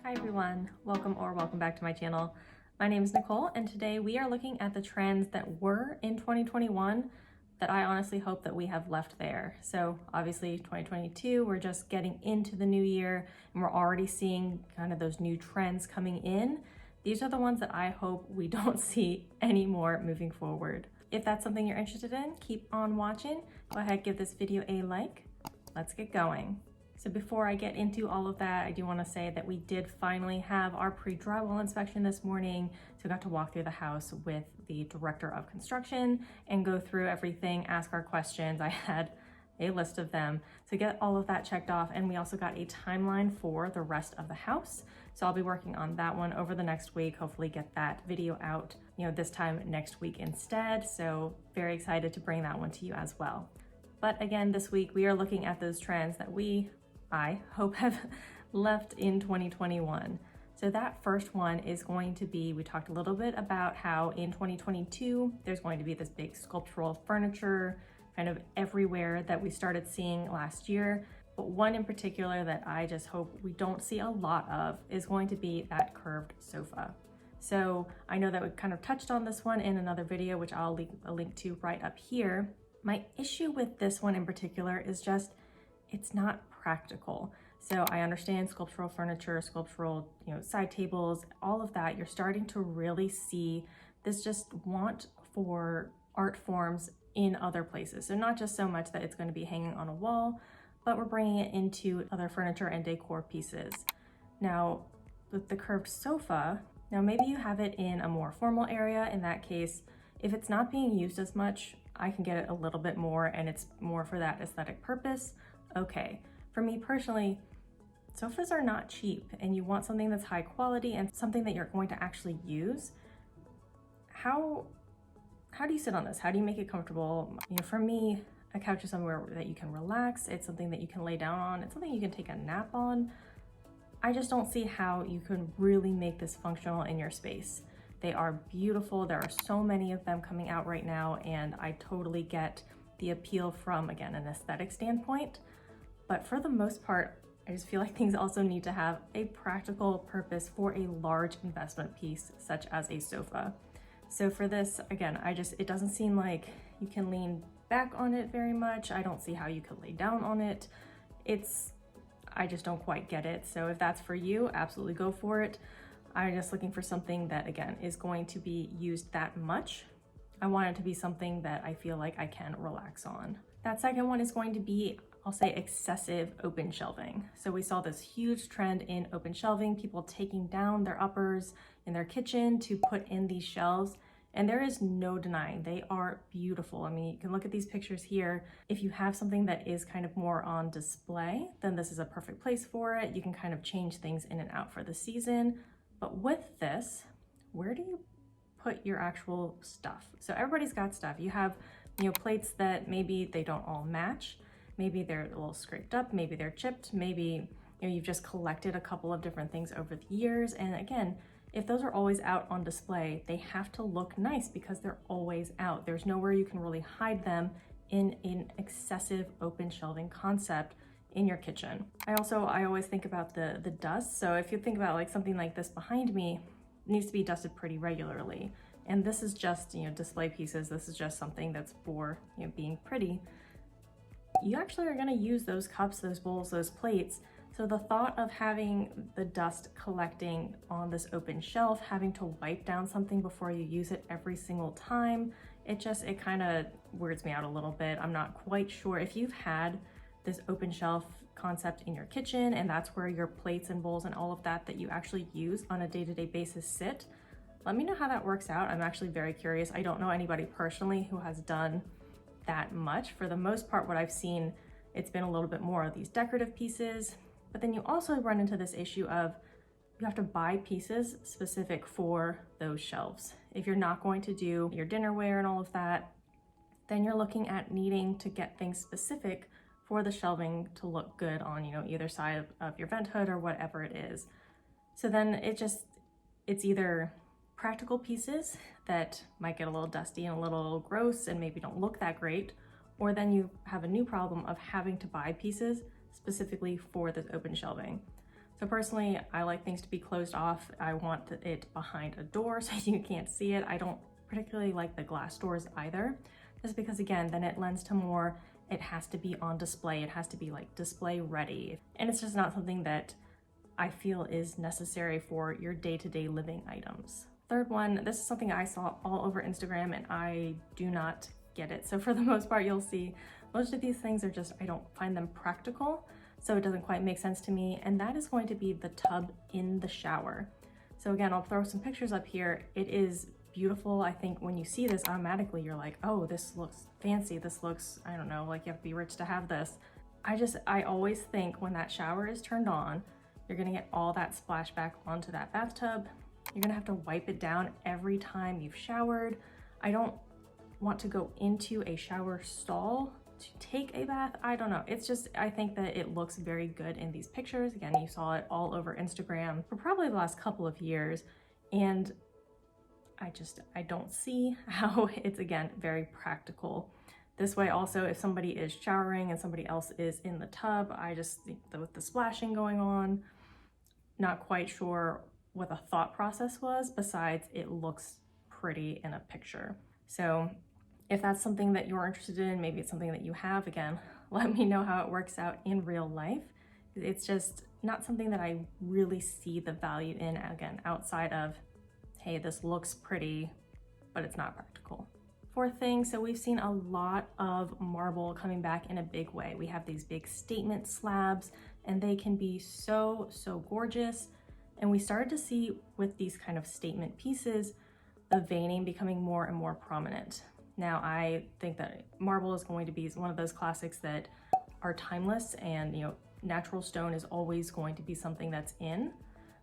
Hi everyone, welcome back to my channel. My name is Nicole and today we are looking at the trends that were in 2021 that I honestly hope that we have left there. So obviously 2022, we're just getting into the new year and we're already seeing kind of those new trends coming in. These are the ones that I hope we don't see anymore moving forward. If that's something you're interested in, keep on watching. Go ahead, give this video a like. Let's get going. So before I get into all of that, I do want to say that we did finally have our pre-drywall inspection this morning. So we got to walk through the house with the director of construction and go through everything, ask our questions. I had a list of them to get all of that checked off. And we also got a timeline for the rest of the house. So I'll be working on that one over the next week, hopefully get that video out, this time next week instead. So very excited to bring that one to you as well. But again, this week we are looking at those trends that I hope have left in 2021. So that first one is going to be, we talked a little bit about how in 2022, there's going to be this big sculptural furniture kind of everywhere that we started seeing last year. But one in particular that I just hope we don't see a lot of is going to be that curved sofa. So I know that we kind of touched on this one in another video, which I'll leave a link to right up here. My issue with this one in particular is just, it's not practical. So I understand sculptural furniture, sculptural, side tables, all of that. You're starting to really see this just want for art forms in other places. So not just so much that it's going to be hanging on a wall, but we're bringing it into other furniture and decor pieces. Now, with the curved sofa, now maybe you have it in a more formal area. In that case, if it's not being used as much, I can get it a little bit more and it's more for that aesthetic purpose. Okay. For me personally, sofas are not cheap and you want something that's high quality and something that you're going to actually use. How do you sit on this? How do you make it comfortable? For me, a couch is somewhere that you can relax. It's something that you can lay down on. It's something you can take a nap on. I just don't see how you can really make this functional in your space. They are beautiful. There are so many of them coming out right now and I totally get the appeal from, again, an aesthetic standpoint. But for the most part, I just feel like things also need to have a practical purpose for a large investment piece, such as a sofa. So for this, again, it doesn't seem like you can lean back on it very much. I don't see how you could lay down on it. I just don't quite get it. So if that's for you, absolutely go for it. I'm just looking for something that, again, is going to be used that much. I want it to be something that I feel like I can relax on. That second one is going to be, I'll say, excessive open shelving. So we saw this huge trend in open shelving, people taking down their uppers in their kitchen to put in these shelves. And there is no denying they are beautiful. I mean, you can look at these pictures here. If you have something that is kind of more on display, then this is a perfect place for it. You can kind of change things in and out for the season. But with this, where do you put your actual stuff? So everybody's got stuff. You have, plates that maybe they don't all match. Maybe they're a little scraped up, maybe they're chipped, maybe you've just collected a couple of different things over the years. And again, if those are always out on display, they have to look nice because they're always out. There's nowhere you can really hide them in an excessive open shelving concept in your kitchen. I always think about the dust. So if you think about like something like this behind me, it needs to be dusted pretty regularly. And this is just, display pieces. This is just something that's for, being pretty. You actually are going to use those cups, those bowls, those plates. So the thought of having the dust collecting on this open shelf, having to wipe down something before you use it every single time, it kind of weirds me out a little bit. I'm not quite sure if you've had this open shelf concept in your kitchen and that's where your plates and bowls and all of that you actually use on a day-to-day basis sit. Let me know how that works out. I'm actually very curious. I don't know anybody personally who has done that much. For the most part, what I've seen, it's been a little bit more of these decorative pieces, but then you also run into this issue of you have to buy pieces specific for those shelves. If you're not going to do your dinnerware and all of that, then you're looking at needing to get things specific for the shelving to look good on, either side of your vent hood or whatever it is. So then it's either practical pieces that might get a little dusty and a little gross and maybe don't look that great, or then you have a new problem of having to buy pieces specifically for this open shelving. So personally, I like things to be closed off. I want it behind a door so you can't see it. I don't particularly like the glass doors either, just because again, then it lends to more, it has to be on display. It has to be like display ready. And it's just not something that I feel is necessary for your day-to-day living items. Third one, this is something I saw all over Instagram and I do not get it. So for the most part, you'll see most of these things are just, I don't find them practical. So it doesn't quite make sense to me. And that is going to be the tub in the shower. So again, I'll throw some pictures up here. It is beautiful. I think when you see this, automatically you're like, oh, this looks fancy. This looks, I don't know, like you have to be rich to have this. I always think when that shower is turned on, you're gonna get all that splashback onto that bathtub. You're gonna have to wipe it down every time you've showered. I don't want to go into a shower stall to take a bath. I don't know. It's just, I think that it looks very good in these pictures. Again, you saw it all over Instagram for probably the last couple of years. And I don't see how it's, again, very practical. This way also, if somebody is showering and somebody else is in the tub, I just think that with the splashing going on, not quite sure what the thought process was besides it looks pretty in a picture. So if that's something that you're interested in, maybe it's something that you have, again, let me know how it works out in real life. It's just not something that I really see the value in, again, outside of, hey, this looks pretty, but it's not practical. Fourth thing, so we've seen a lot of marble coming back in a big way. We have these big statement slabs and they can be so, so gorgeous. And we started to see with these kind of statement pieces, the veining becoming more and more prominent. Now, I think that marble is going to be one of those classics that are timeless and, natural stone is always going to be something that's in,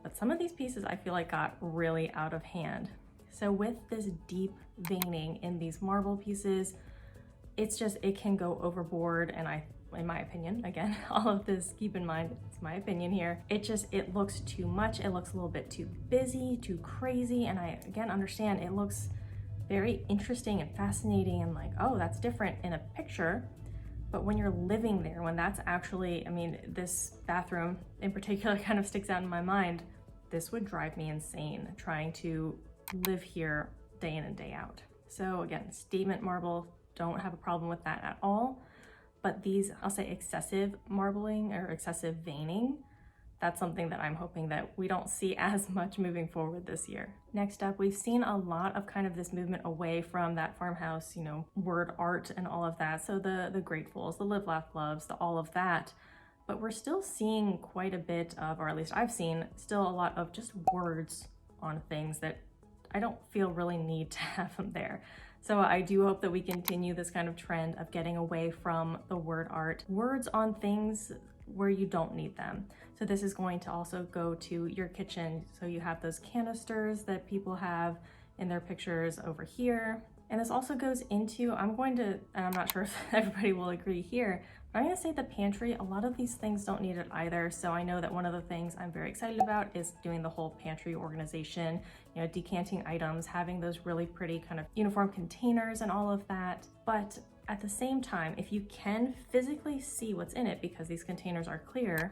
but some of these pieces I feel like got really out of hand. So with this deep veining in these marble pieces, it can go overboard. And in my opinion, again, all of this, keep in mind, it's my opinion here. It looks too much. It looks a little bit too busy, too crazy. And I, again, understand it looks very interesting and fascinating and like, oh, that's different in a picture. But when you're living there, when that's actually, this bathroom in particular kind of sticks out in my mind. This would drive me insane trying to live here day in and day out. So again, statement marble, don't have a problem with that at all. But these, I'll say excessive marbling or excessive veining, that's something that I'm hoping that we don't see as much moving forward this year. Next up, we've seen a lot of kind of this movement away from that farmhouse, word art and all of that. So the gratefuls, the live, laugh, loves, all of that. But we're still seeing quite a bit of, or at least I've seen, still a lot of just words on things that I don't feel really need to have them there. So I do hope that we continue this kind of trend of getting away from the word art, words on things where you don't need them. So this is going to also go to your kitchen. So you have those canisters that people have in their pictures over here. And this also goes into, and I'm not sure if everybody will agree here, but I'm gonna say the pantry, a lot of these things don't need it either. So I know that one of the things I'm very excited about is doing the whole pantry organization, decanting items, having those really pretty kind of uniform containers and all of that. But at the same time, if you can physically see what's in it because these containers are clear,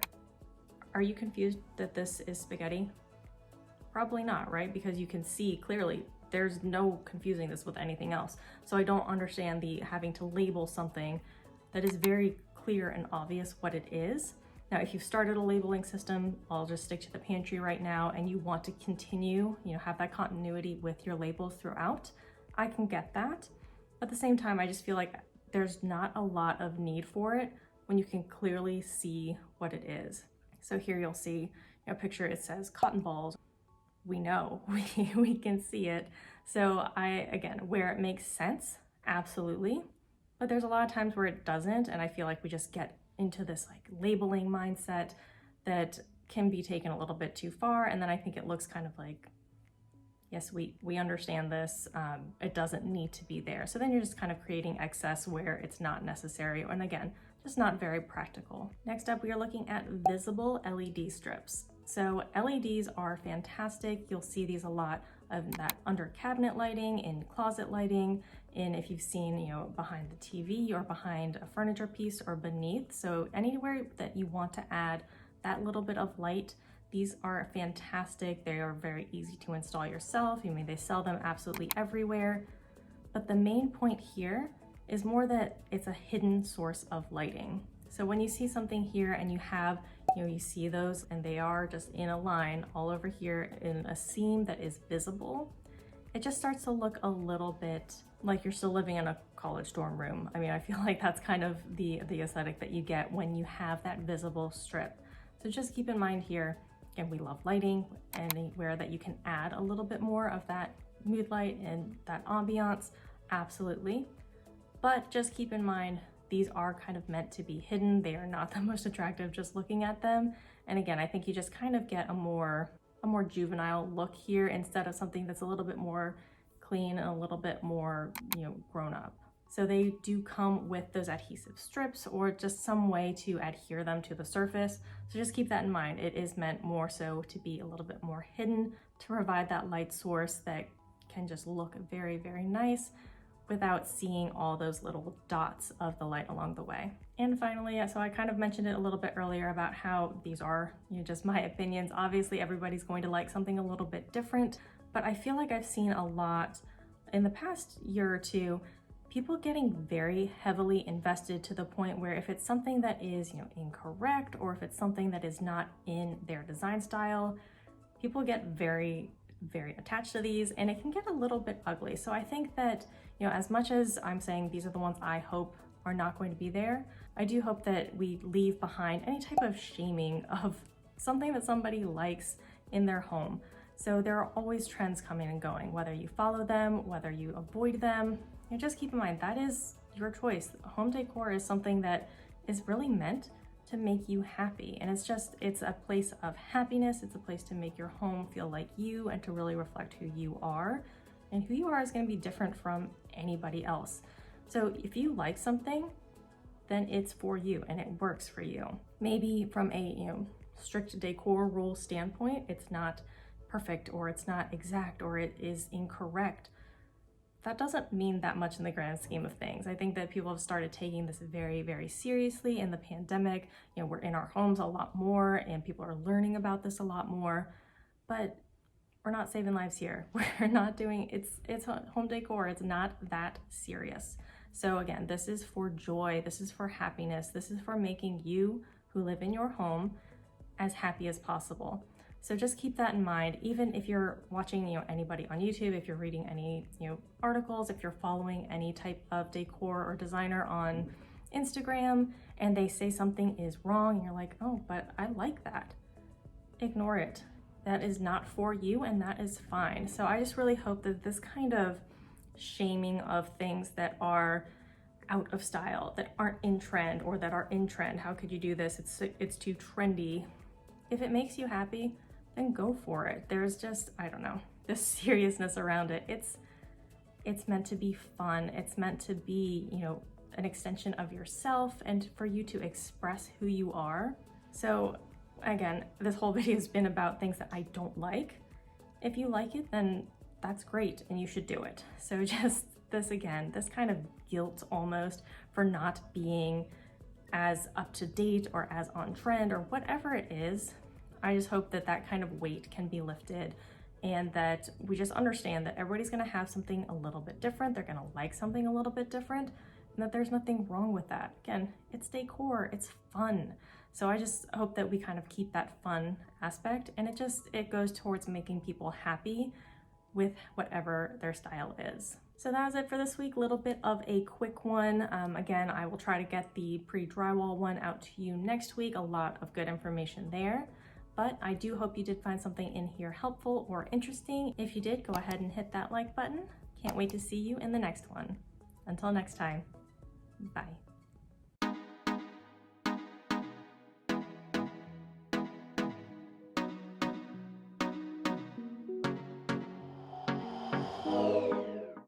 are you confused that this is spaghetti? Probably not, right? Because you can see clearly. There's no confusing this with anything else. So I don't understand the having to label something that is very clear and obvious what it is. Now, if you've started a labeling system, I'll just stick to the pantry right now, and you want to continue, have that continuity with your labels throughout, I can get that. But at the same time, I just feel like there's not a lot of need for it when you can clearly see what it is. So here you'll see a picture, it says cotton balls. We know, we can see it. So again, where it makes sense, absolutely. But there's a lot of times where it doesn't. And I feel like we just get into this like labeling mindset that can be taken a little bit too far. And then I think it looks kind of like, yes, we understand this. It doesn't need to be there. So then you're just kind of creating excess where it's not necessary. And again, just not very practical. Next up, we are looking at visible LED strips. So LEDs are fantastic. You'll see these a lot of that under cabinet lighting, in closet lighting, in if you've seen, behind the TV or behind a furniture piece or beneath. So anywhere that you want to add that little bit of light. These are fantastic. They are very easy to install yourself. I mean, they sell them absolutely everywhere. But the main point here is more that it's a hidden source of lighting. So when you see something here and you have, you see those and they are just in a line all over here in a seam that is visible, it just starts to look a little bit like you're still living in a college dorm room. I mean, I feel like that's kind of the aesthetic that you get when you have that visible strip. So just keep in mind here, again, we love lighting, anywhere that you can add a little bit more of that mood light and that ambiance, absolutely. But just keep in mind, these are kind of meant to be hidden. They are not the most attractive just looking at them. And again, I think you just kind of get a more juvenile look here instead of something that's a little bit more clean and a little bit more, grown up. So they do come with those adhesive strips or just some way to adhere them to the surface. So just keep that in mind. It is meant more so to be a little bit more hidden, to provide that light source that can just look very, very nice without seeing all those little dots of the light along the way. And finally, so I kind of mentioned it a little bit earlier about how these are just my opinions. Obviously, everybody's going to like something a little bit different, but I feel like I've seen a lot in the past year or two, people getting very heavily invested to the point where if it's something that is incorrect, or if it's something that is not in their design style, people get very, very attached to these, and it can get a little bit ugly. So I think that, as much as I'm saying these are the ones I hope are not going to be there, I do hope that we leave behind any type of shaming of something that somebody likes in their home. So there are always trends coming and going, whether you follow them, whether you avoid them, just keep in mind that is your choice. Home decor is something that is really meant to make you happy. And it's a place of happiness. It's a place to make your home feel like you and to really reflect who you are. And who you are is going to be different from anybody else. So if you like something, then it's for you and it works for you. Maybe from a strict decor rule standpoint, it's not perfect or it's not exact or it is incorrect. That doesn't mean that much in the grand scheme of things. I think that people have started taking this very, very seriously in the pandemic. We're in our homes a lot more and people are learning about this a lot more, but we're not saving lives here. We're not doing, it's home decor. It's not that serious. So again, this is for joy. This is for happiness. This is for making you who live in your home as happy as possible. So just keep that in mind, even if you're watching, anybody on YouTube, if you're reading any, articles, if you're following any type of decor or designer on Instagram and they say something is wrong and you're like, oh, but I like that. Ignore it. That is not for you and that is fine. So I just really hope that this kind of shaming of things that are out of style, that aren't in trend or that are in trend, how could you do this? It's too trendy. If it makes you happy, then go for it. There's just, I don't know, this seriousness around it. It's meant to be fun. It's meant to be, an extension of yourself and for you to express who you are. So again, this whole video has been about things that I don't like. If you like it, then that's great and you should do it. So just this kind of guilt almost for not being as up to date or as on trend or whatever it is. I just hope that that kind of weight can be lifted and that we just understand that everybody's gonna have something a little bit different. They're gonna like something a little bit different and that there's nothing wrong with that. Again, it's decor, it's fun. So I just hope that we kind of keep that fun aspect and it goes towards making people happy with whatever their style is. So that was it for this week, a little bit of a quick one. Again, I will try to get the pre-drywall one out to you next week. A lot of good information there. But I do hope you did find something in here helpful or interesting. If you did, go ahead and hit that like button. Can't wait to see you in the next one. Until next time, bye.